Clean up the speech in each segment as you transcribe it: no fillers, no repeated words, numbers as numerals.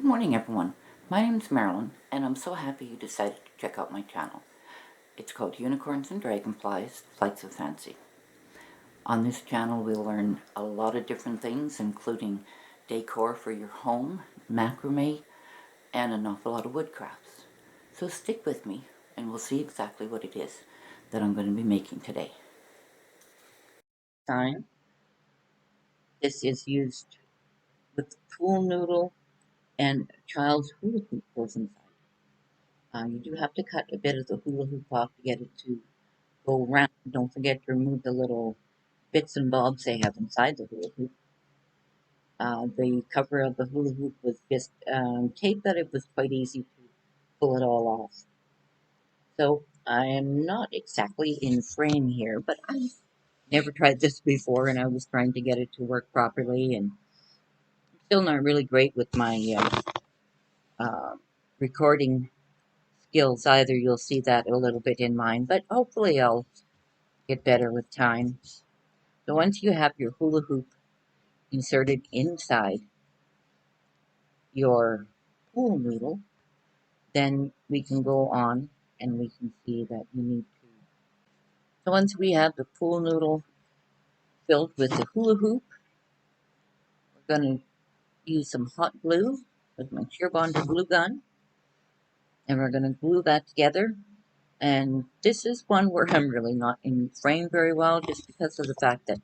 Good morning, everyone. My name is Marilyn, and I'm so happy you decided to check out my channel. It's called Unicorns and Dragonflies, Flights of Fancy. On this channel, we'll learn a lot of different things, including decor for your home, macrame, and an awful lot of wood crafts. So stick with me, and we'll see exactly what it is that I'm going to be making today. This is used with pool noodle and child's hula hoop goes inside. You do have to cut a bit of the hula hoop off to get it to go around. Don't forget to remove the little bits and bobs they have inside the hula hoop. The cover of the hula hoop was just taped that it was quite easy to pull it all off. So I am not exactly in frame here, but I've never tried this before, and I was trying to get it to work properly, and still not really great with my uh, recording skills either. You'll see that a little bit in mine, but hopefully I'll get better with time. So once you have your hula hoop inserted inside your pool noodle, then we can go on and we can see that you need to. So once we have the pool noodle filled with the hula hoop, we're going to use some hot glue with my sheer bonder glue gun, and we're going to glue that together. And this is one where I'm really not in frame very well, just because of the fact that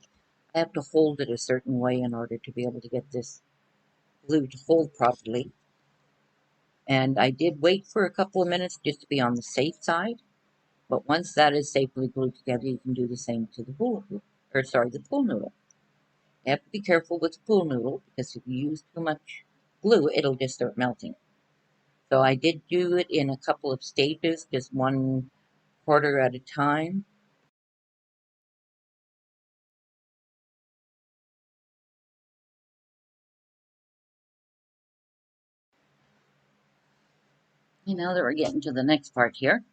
I have to hold it a certain way in order to be able to get this glue to hold properly. And I did wait for a couple of minutes just to be on the safe side. But once that is safely glued together, you can do the same to the hula hoop, or sorry, the pool noodle. You have to be careful with the pool noodle because if you use too much glue, it'll just start melting. So I did do it in a couple of stages, just 1/4 at a time. And now that we're getting to the next part here,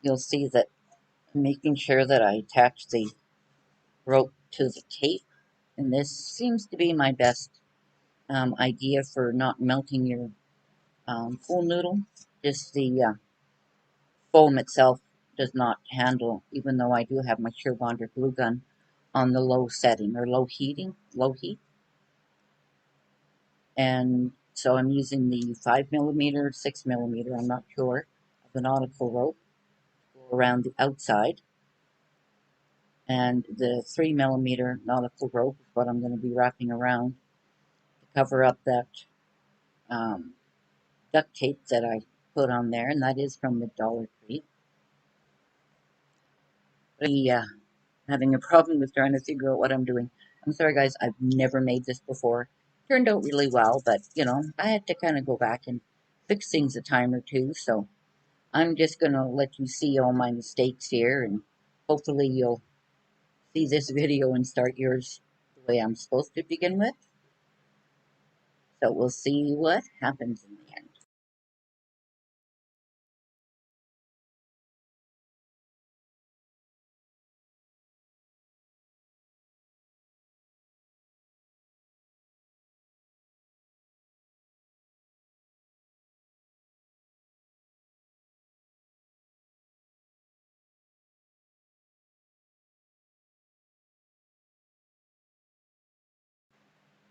you'll see that I'm making sure that I attach the rope to the tape. And this seems to be my best idea for not melting your pool noodle. Just the foam itself does not handle, even though I do have my sheer bonder glue gun on the low setting or low heat. And so I'm using the 5mm, 6mm, I'm not sure, of the nautical rope to go around the outside. And the 3mm nautical rope is what I'm going to be wrapping around to cover up that um, duct tape that I put on there, and that is from the Dollar Tree. Having a problem with trying to figure out what I'm doing. I'm sorry, guys, I've never made this before. Turned out really well, but, I had to kind of go back and fix things a time or two, so I'm just going to let you see all my mistakes here, and hopefully you'll see this video and start yours the way I'm supposed to begin with. So we'll see what happens in the end.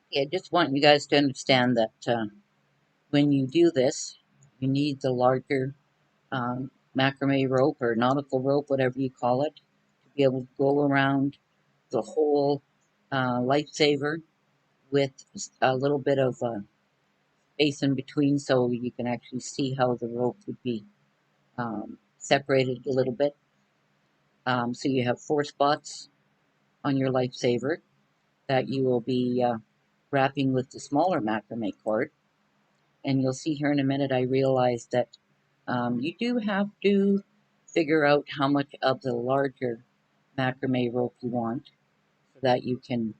Yeah, I just want you guys to understand that when you do this, you need the larger macrame rope or nautical rope, whatever you call it, to be able to go around the whole Lifesaver with a little bit of space in between so you can actually see how the rope would be separated a little bit. So you have 4 spots on your Lifesaver that you will be wrapping with the smaller macrame cord. And you'll see here in a minute, I realized that you do have to figure out how much of the larger macrame rope you want so that you can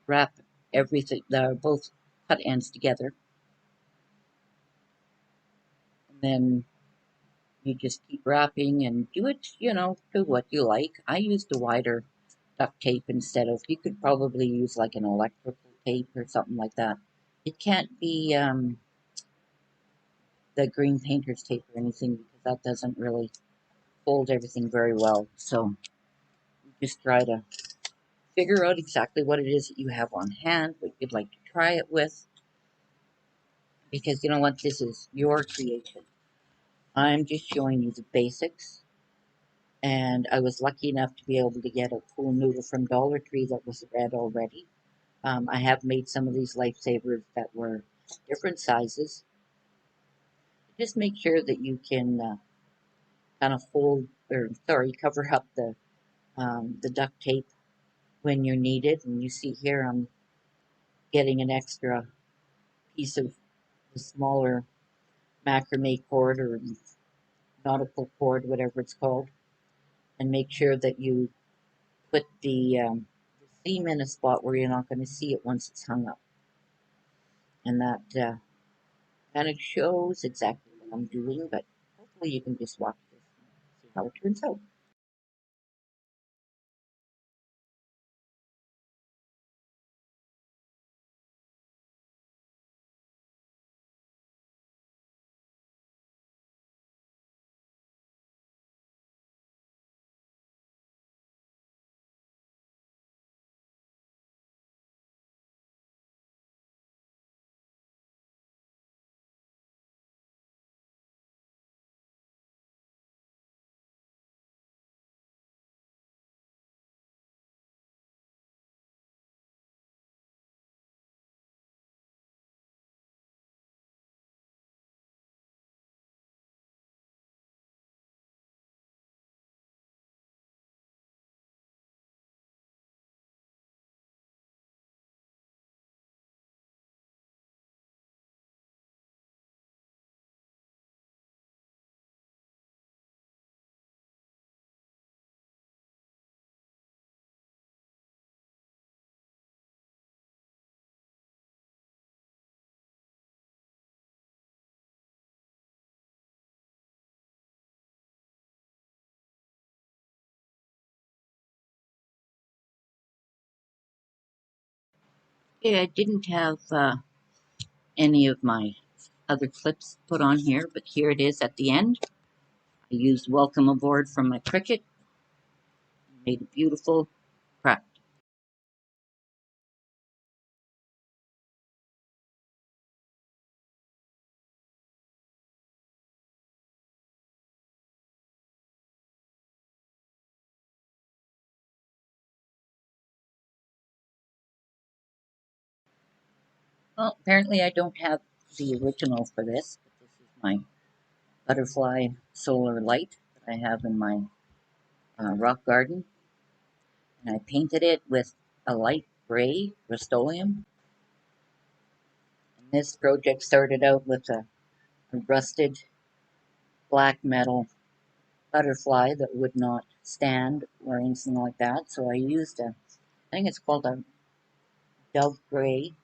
wrap everything, both cut ends together. And then you just keep wrapping and do it, to what you like. I used a wider duct tape instead of, you could probably use like an electrical tape or something like that. It can't be the green painter's tape or anything because that doesn't really hold everything very well. So just try to figure out exactly what it is that you have on hand, what you'd like to try it with, because you know what, this is your creation. I'm just showing you the basics, and I was lucky enough to be able to get a pool noodle from Dollar Tree that was red already. I have made some of these lifesavers that were different sizes. Just make sure that you can kind of cover up the duct tape when you're needed. And you see here I'm getting an extra piece of the smaller macrame cord or nautical cord, whatever it's called, and make sure that you put the seam in a spot where you're not going to see it once it's hung up. And that kind of shows exactly what I'm doing, but hopefully you can just watch this and see how it turns out. Okay, I didn't have any of my other clips put on here, but here it is at the end. I used Welcome Aboard from my Cricut, made a beautiful craft. Well, apparently I don't have the original for this, but this is my butterfly solar light that I have in my rock garden. And I painted it with a light gray Rust-Oleum. And this project started out with a rusted black metal butterfly that would not stand or anything like that. So I used I think it's called a Dove Gray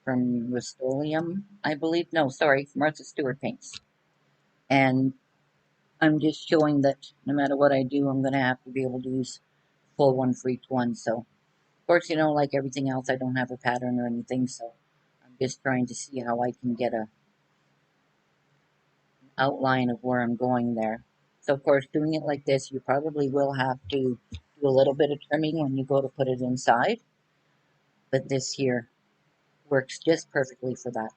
from Rust-Oleum, I believe. No, sorry, Martha Stewart paints. And I'm just showing that no matter what I do, I'm going to have to be able to use full one for each one. So, of course, you know, like everything else, I don't have a pattern or anything. So I'm just trying to see how I can get an outline of where I'm going there. So, of course, doing it like this, you probably will have to do a little bit of trimming when you go to put it inside. But this here works just perfectly for that.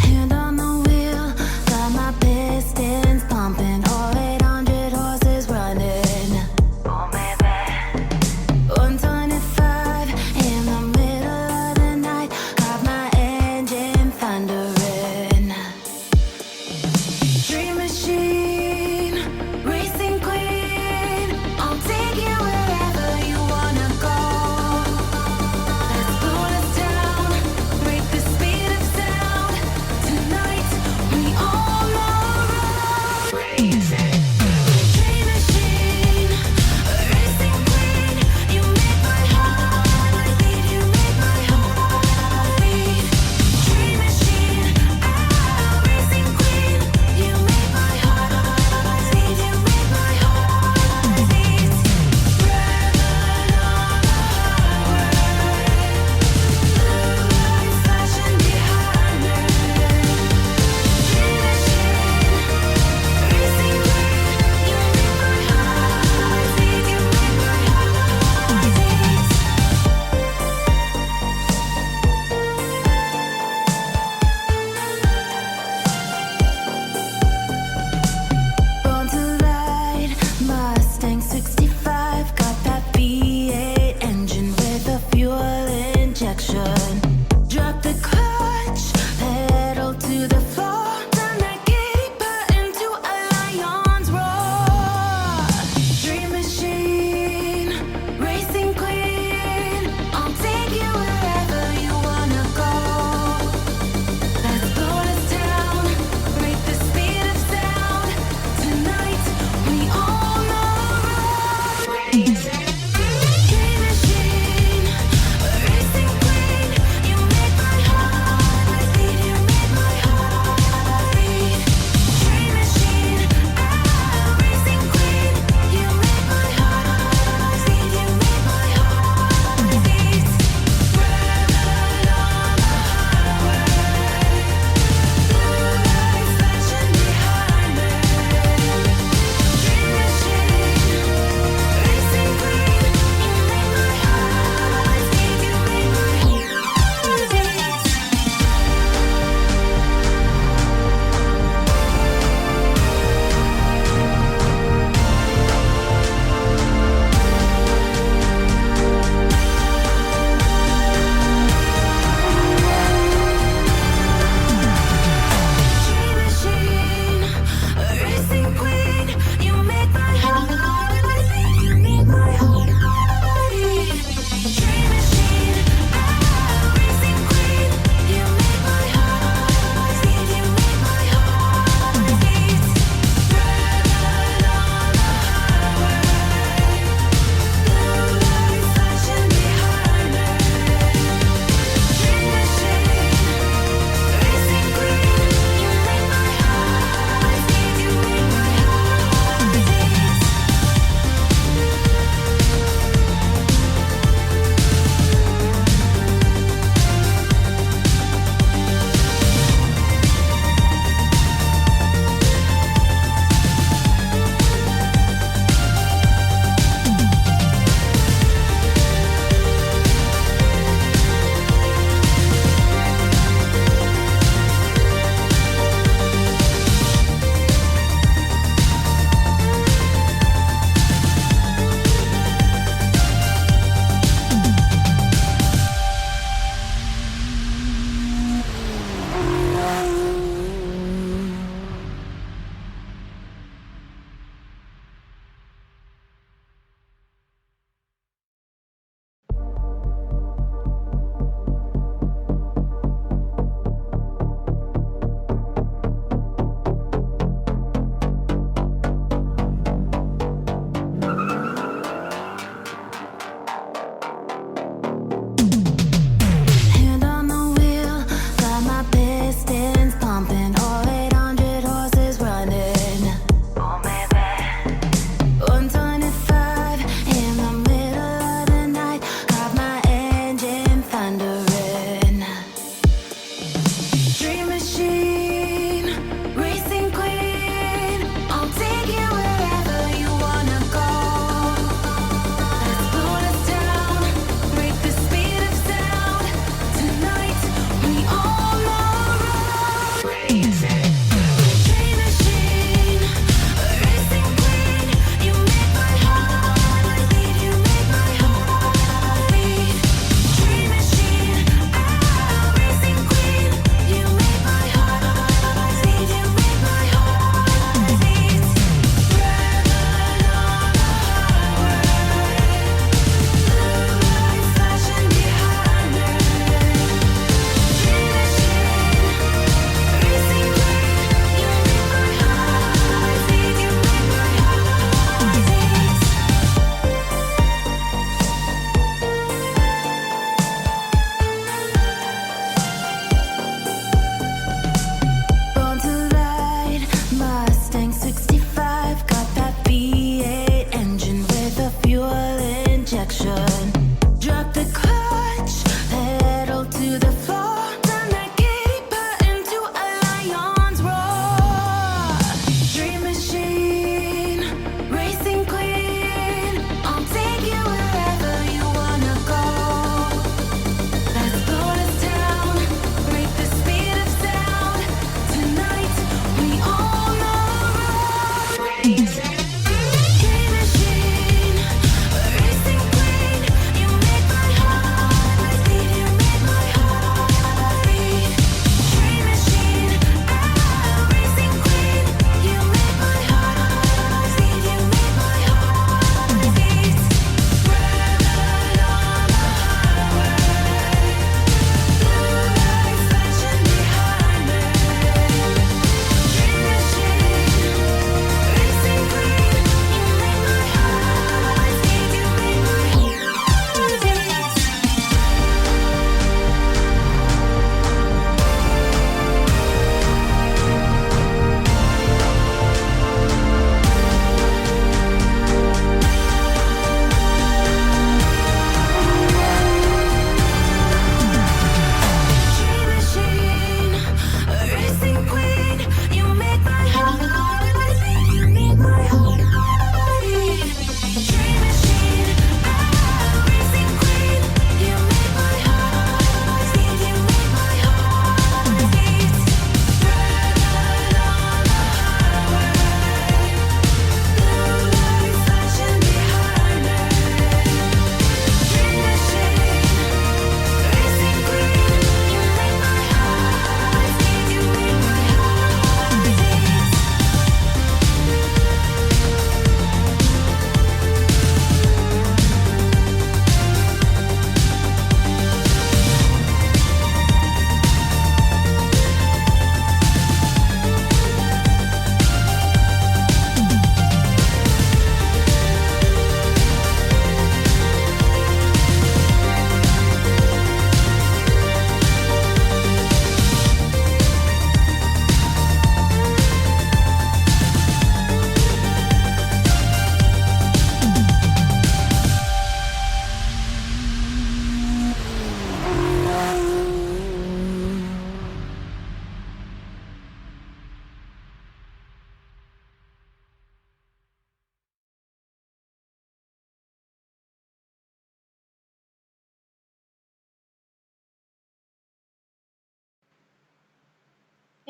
Hand on the wheel, got my pistons pumping, all 800 horses running. Oh, baby.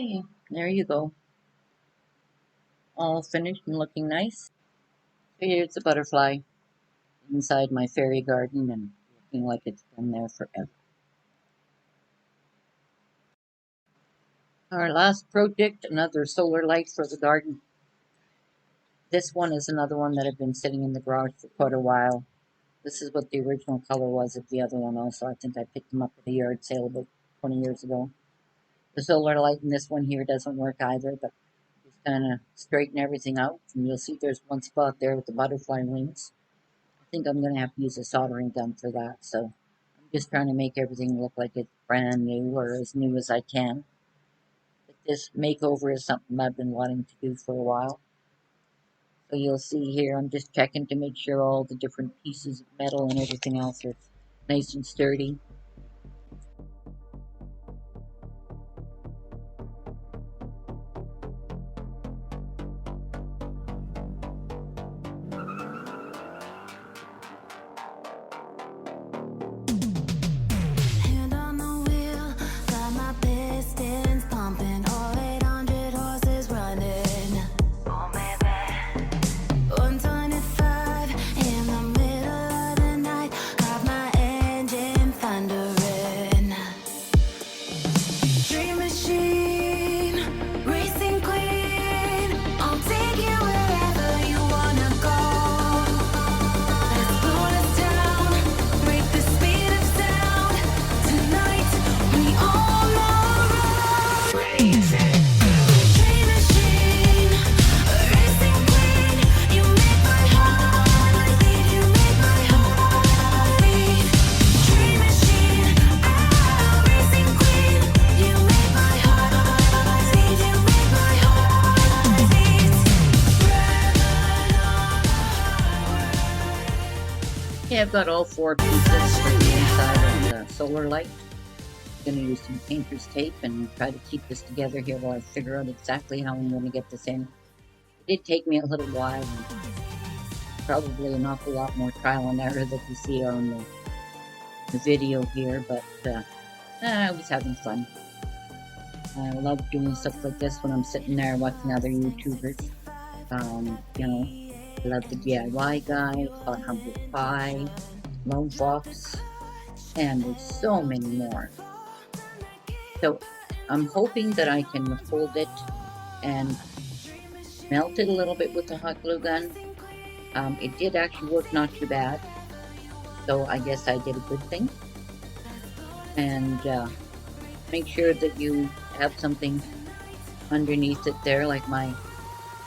Okay, there you go. All finished and looking nice. So here's the butterfly inside my fairy garden and looking like it's been there forever. Our last project, another solar light for the garden. This one is another one that had been sitting in the garage for quite a while. This is what the original color was of the other one also. I think I picked them up at a yard sale about 20 years ago. The solar light in this one here doesn't work either, but just kind of straighten everything out. And you'll see there's one spot there with the butterfly wings. I think I'm going to have to use a soldering gun for that. So I'm just trying to make everything look like it's brand new or as new as I can. But this makeover is something I've been wanting to do for a while. So you'll see here, I'm just checking to make sure all the different pieces of metal and everything else are nice and sturdy. Hand on the wheel, got my pistons pumping, all 800 horses running. Oh baby. 125 in the middle of the night, got my engine thundering. Dream machine, racing queen, I'll take you wherever you wanna go. Let's slow us down, break the speed of sound. Tonight we all are crazy. Dream machine, racing queen, you make my heart beat, you make my heart beat. Dream machine, racing queen, you make my heart beat, you make my heart beat. Yeah, I've got all four pieces for the inside of the solar light. I'm going to use some painter's tape and try to keep this together here while I figure out exactly how I'm going to get this in. It did take me a little while and probably an awful lot more trial and error that you see on the video here, but I was having fun. I love doing stuff like this when I'm sitting there watching other YouTubers. You know, I love the DIY guy, Hot Humble Pie, Lone Fox, and there's so many more. So I'm hoping that I can hold it and melt it a little bit with the hot glue gun. It did actually work not too bad, so I guess I did a good thing. And make sure that you have something underneath it there, like my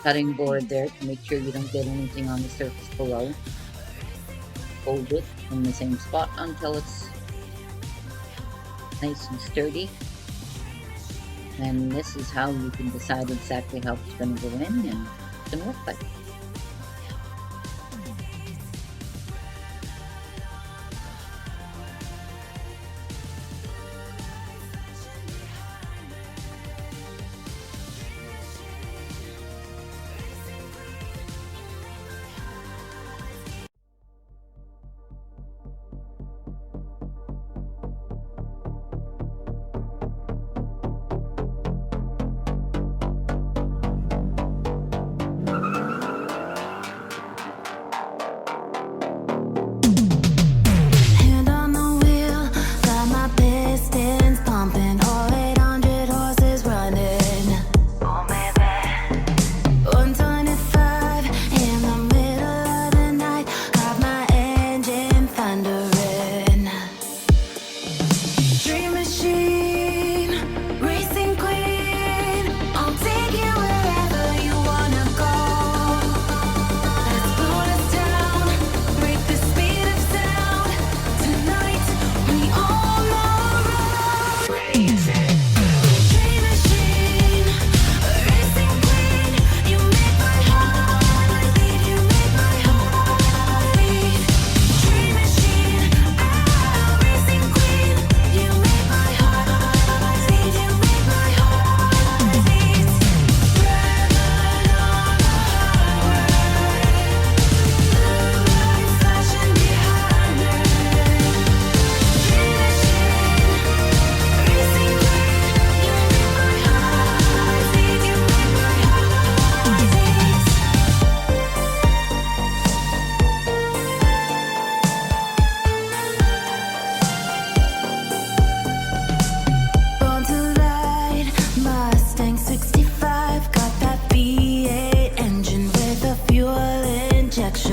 cutting board there, to make sure you don't get anything on the surface below. Hold it in the same spot until it's nice and sturdy. And this is how you can decide exactly how it's going to go in and it's going to look like.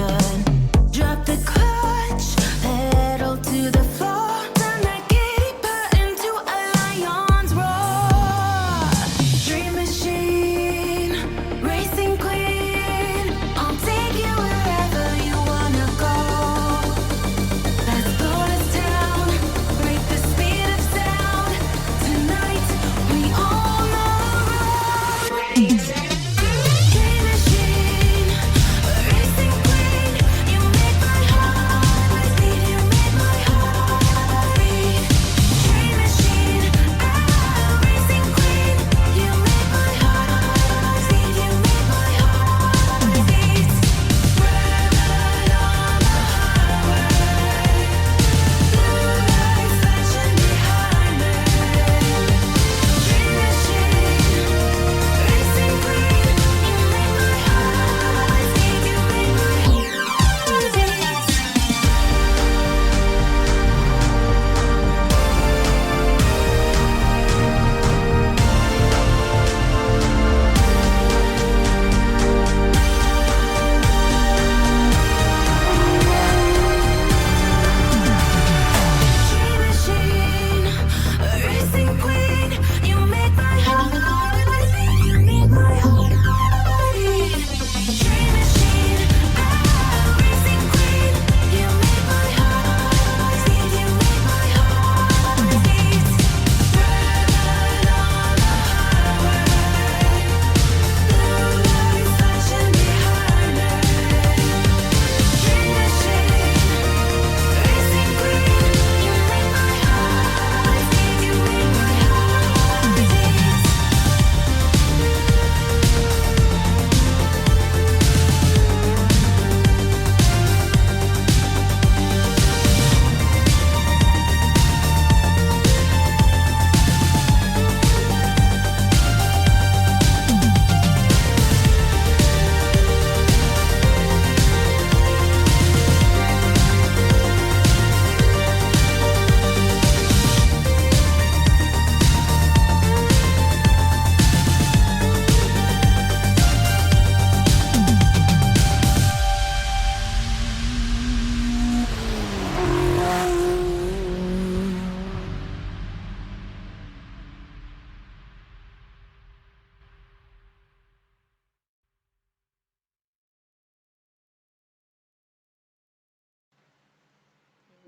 should. Drop the clutch, pedal to the floor. Turn that giddy part into a lion's roar. Dream machine, racing queen. I'll take you wherever you wanna go. Let's blow this town, break the speed of sound. Tonight we own the road. Dream machine, racing queen. You make my heart beat. You make my heart beat. Dream machine, racing queen. You make my heart beat. You make my heart beat. Red on the highway, blue lights flashing behind me. Dream machine, racing queen. You make my heart beat. You make my heart beat. Dream machine, racing queen. You make my heart beat. You make my heart beat. Dream machine, racing queen. You make my heart beat. You make my heart beat. Red on the highway, blue lights flashing behind me. Dream machine, racing queen. You make my heart beat. You make my heart beat.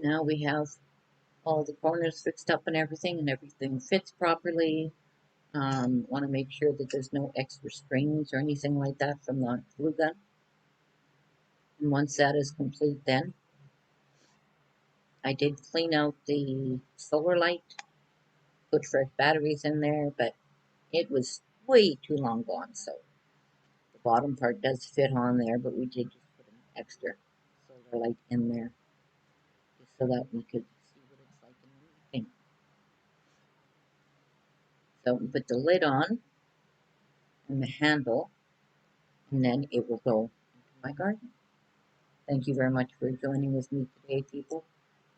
Now we have all the corners fixed up and everything fits properly. Want to make sure that there's no extra strings or anything like that from the glue gun. And once that is complete, then I did clean out the solar light, put fresh batteries in there, but it was way too long gone. So the bottom part does fit on there, but we did just put an extra solar light in there just so that we could see what it's like in the evening. So we put the lid on and the handle, and then it will go into my garden. Thank you very much for joining with me today, people.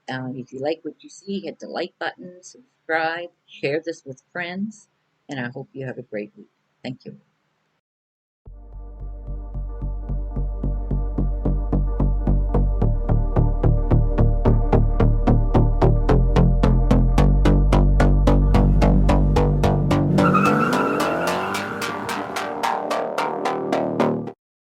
If you like what you see, hit the like button, subscribe, share this with friends, and I hope you have a great week. Thank you.